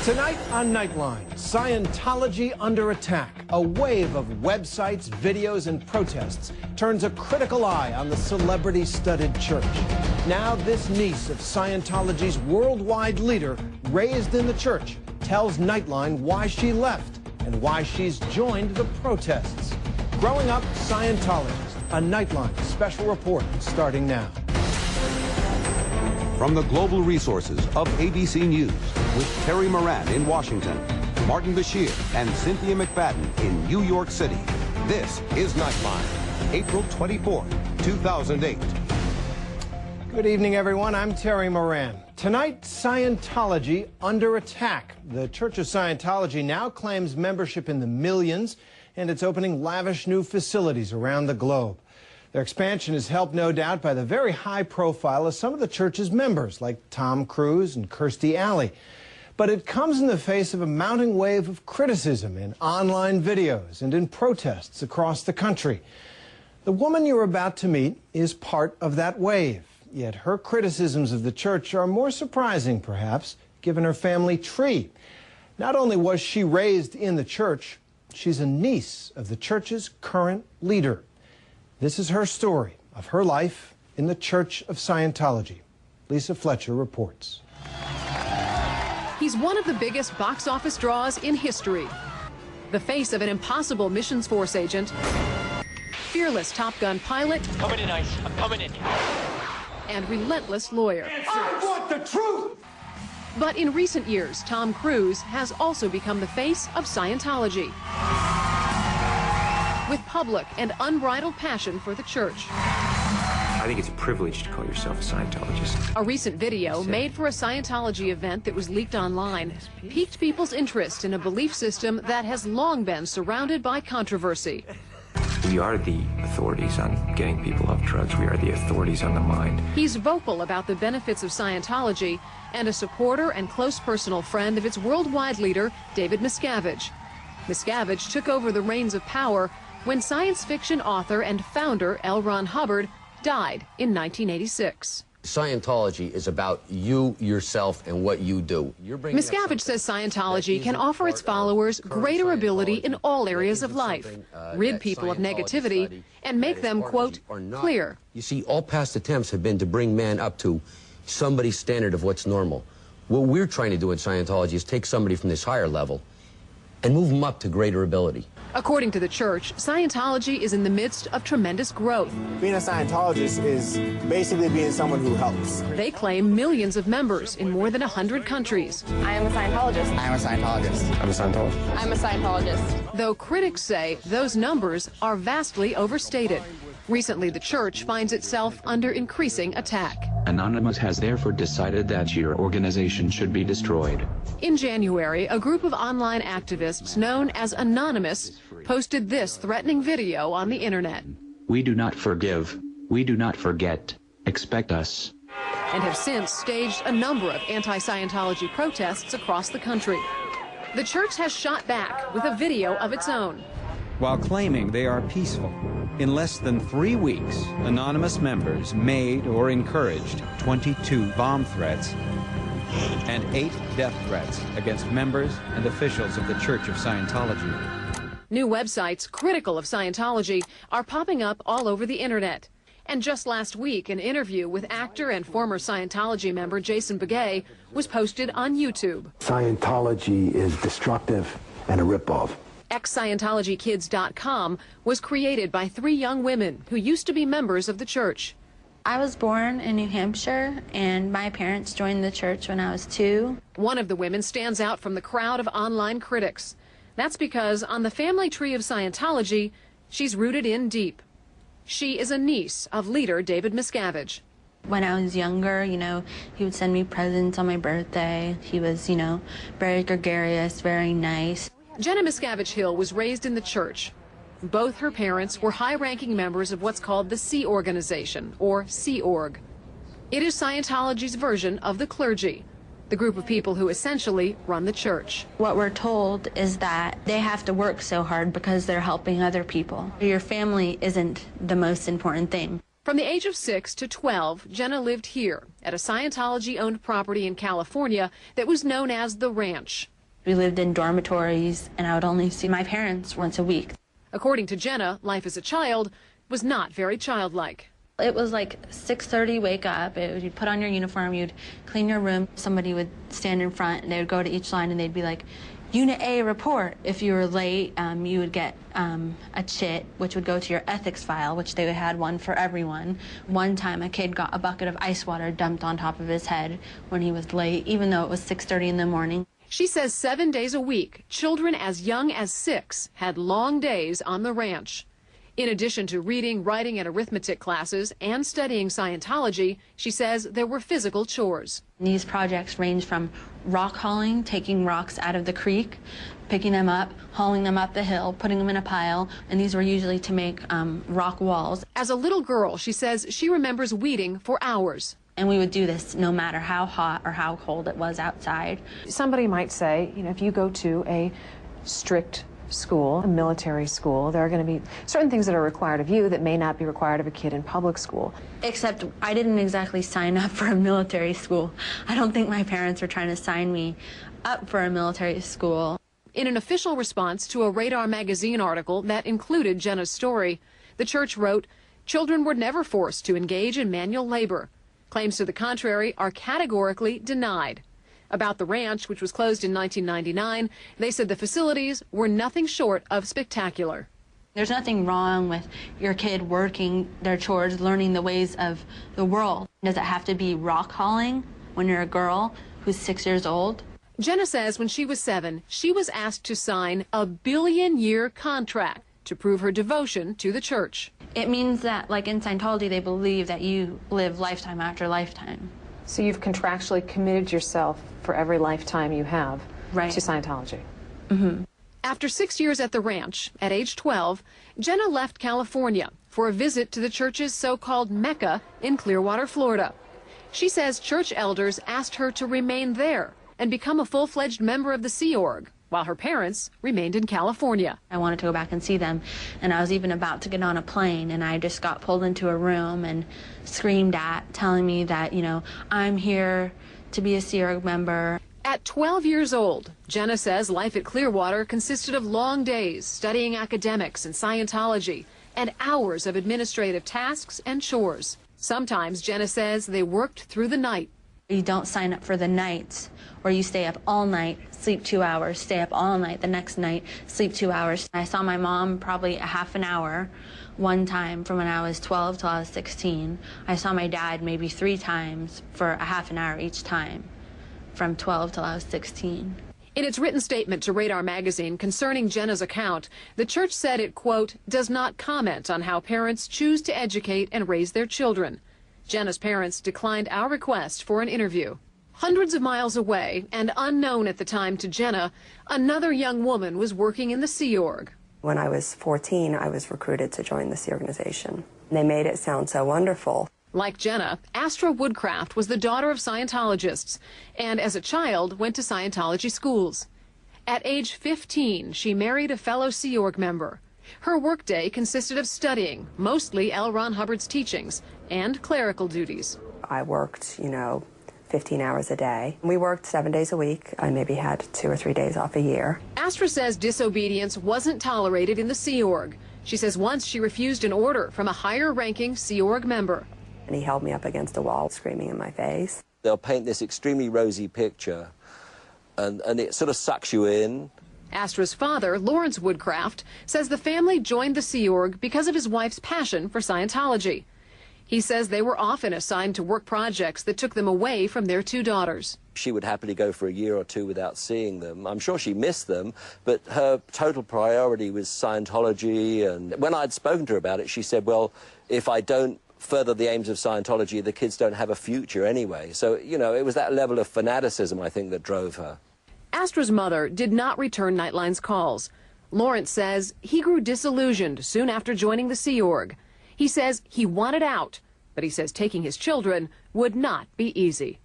Tonight on Nightline, Scientology under attack. A wave of websites, videos, and protests turns a critical eye on the celebrity-studded church. Now this niece of Scientology's worldwide leader, raised in the church, tells Nightline why she left and why she's joined the protests. Growing Up Scientologist, a Nightline special report starting now. From the global resources of ABC News, with Terry Moran in Washington, Martin Bashir and Cynthia McFadden in New York City, this is Nightline, April 24, 2008. Good evening, everyone. I'm Terry Moran. Tonight, Scientology under attack. The Church of Scientology now claims membership in the millions, and it's opening lavish new facilities around the globe. Their expansion is helped, no doubt, by the very high profile of some of the church's members, like Tom Cruise and Kirstie Alley. But it comes in the face of a mounting wave of criticism in online videos and in protests across the country. The woman you're about to meet is part of that wave, yet her criticisms of the church are more surprising, perhaps, given her family tree. Not only was she raised in the church, she's a niece of the church's current leader. This is her story of her life in the Church of Scientology. Lisa Fletcher reports. He's one of the biggest box office draws in history. The face of an impossible missions force agent, fearless Top Gun pilot, coming in, Ice. I'm coming in. and relentless lawyer. I want the truth! But in recent years, Tom Cruise has also become the face of Scientology, with public and unbridled passion for the church. I think it's a privilege to call yourself a Scientologist. A recent video made for a Scientology event that was leaked online piqued people's interest in a belief system that has long been surrounded by controversy. We are the authorities on getting people off drugs. We are the authorities on the mind. He's vocal about the benefits of Scientology and a supporter and close personal friend of its worldwide leader, David Miscavige. Miscavige took over the reins of power when science fiction author and founder L. Ron Hubbard died in 1986. Scientology is about you, yourself, and what you do. Miscavige says Scientology can offer its followers greater ability in all areas of life, rid people of negativity, and make them, quote, clear. You see, all past attempts have been to bring man up to somebody's standard of what's normal. What we're trying to do in Scientology is take somebody from this higher level and move them up to greater ability. According to the church, Scientology is in the midst of tremendous growth. Being a Scientologist is basically being someone who helps. They claim millions of members in more than 100 countries. I am a Scientologist. I am a Scientologist. I'm a Scientologist. I'm a Scientologist. Though critics say those numbers are vastly overstated. Recently, the church finds itself under increasing attack. Anonymous has therefore decided that your organization should be destroyed. In January, a group of online activists known as Anonymous posted this threatening video on the internet. We do not forgive. We do not forget. Expect us. And have since staged a number of anti-Scientology protests across the country. The church has shot back with a video of its own. While claiming they are peaceful, in less than 3 weeks, anonymous members made or encouraged 22 bomb threats and 8 death threats against members and officials of the Church of Scientology. New websites critical of Scientology are popping up all over the internet. And just last week, an interview with actor and former Scientology member Jason Begay was posted on YouTube. Scientology is destructive and a ripoff. Ex-ScientologyKids.com was created by 3 young women who used to be members of the church. I was born in New Hampshire, and my parents joined the church when I was 2. One of the women stands out from the crowd of online critics. That's because on the family tree of Scientology, she's rooted in deep. She is a niece of leader David Miscavige. When I was younger, he would send me presents on my birthday. He was, very gregarious, very nice. Jenna Miscavige Hill was raised in the church. Both her parents were high-ranking members of what's called the Sea Organization, or Sea Org. It is Scientology's version of the clergy, the group of people who essentially run the church. What we're told is that they have to work so hard because they're helping other people. Your family isn't the most important thing. From the age of 6 to 12, Jenna lived here at a Scientology-owned property in California that was known as the Ranch. We lived in dormitories, and I would only see my parents once a week. According to Jenna, life as a child was not very childlike. It was like 6:30, wake up, you'd put on your uniform, you'd clean your room, somebody would stand in front, and they would go to each line, and they'd be like, Unit A, report. If you were late, you would get a chit, which would go to your ethics file, which they had one for everyone. One time, a kid got a bucket of ice water dumped on top of his head when he was late, even though it was 6:30 in the morning. She says 7 days a week, children as young as 6 had long days on the ranch. In addition to reading, writing, and arithmetic classes and studying Scientology, she says there were physical chores. These projects range from rock hauling, taking rocks out of the creek, picking them up, hauling them up the hill, putting them in a pile, and these were usually to make rock walls. As a little girl, she says she remembers weeding for hours. And we would do this no matter how hot or how cold it was outside. Somebody might say, you know, if you go to a strict school, a military school, there are going to be certain things that are required of you that may not be required of a kid in public school. Except I didn't exactly sign up for a military school. I don't think my parents were trying to sign me up for a military school. In an official response to a Radar magazine article that included Jenna's story, the church wrote, "Children were never forced to engage in manual labor. Claims to the contrary are categorically denied." About the ranch, which was closed in 1999, they said the facilities were nothing short of spectacular. There's nothing wrong with your kid working their chores, learning the ways of the world. Does it have to be rock hauling when you're a girl who's 6 years old? Jenna says when she was 7, she was asked to sign a billion-year contract to prove her devotion to the church. It means that, like in Scientology, they believe that you live lifetime after lifetime. So you've contractually committed yourself for every lifetime you have to Scientology. Mm-hmm. After 6 years at the ranch, at age 12, Jenna left California for a visit to the church's so-called Mecca in Clearwater, Florida. She says church elders asked her to remain there and become a full-fledged member of the Sea Org, while her parents remained in California. I wanted to go back and see them, and I was even about to get on a plane, and I just got pulled into a room and screamed at, telling me that, you know, I'm here to be a Sea Org member. At 12 years old, Jenna says life at Clearwater consisted of long days studying academics and Scientology and hours of administrative tasks and chores. Sometimes, Jenna says, they worked through the night. You don't sign up for the nights where you stay up all night, sleep 2 hours, stay up all night, the next night, sleep 2 hours. I saw my mom probably a half an hour one time from when I was 12 till I was 16. I saw my dad maybe 3 times for a half an hour each time from 12 till I was 16. In its written statement to Radar magazine concerning Jenna's account, the church said it, quote, does not comment on how parents choose to educate and raise their children. Jenna's parents declined our request for an interview. Hundreds of miles away and unknown at the time to Jenna, another young woman was working in the Sea Org. When I was 14, I was recruited to join the Sea Organization. They made it sound so wonderful. Like Jenna, Astra Woodcraft was the daughter of Scientologists and as a child went to Scientology schools. At age 15, she married a fellow Sea Org member. Her workday consisted of studying, mostly L. Ron Hubbard's teachings, and clerical duties. I worked, 15 hours a day. We worked 7 days a week. I maybe had 2 or 3 days off a year. Astra says disobedience wasn't tolerated in the Sea Org. She says once she refused an order from a higher-ranking Sea Org member. And he held me up against a wall, screaming in my face. They'll paint this extremely rosy picture, and it sort of sucks you in. Astra's father, Lawrence Woodcraft, says the family joined the Sea Org because of his wife's passion for Scientology. He says they were often assigned to work projects that took them away from their 2 daughters. She would happily go for a year or 2 without seeing them. I'm sure she missed them, but her total priority was Scientology. And when I'd spoken to her about it, she said, well, if I don't further the aims of Scientology, the kids don't have a future anyway. So, it was that level of fanaticism, I think, that drove her. Astra's mother did not return Nightline's calls. Lawrence says he grew disillusioned soon after joining the Sea Org. He says he wanted out, but he says taking his children would not be easy.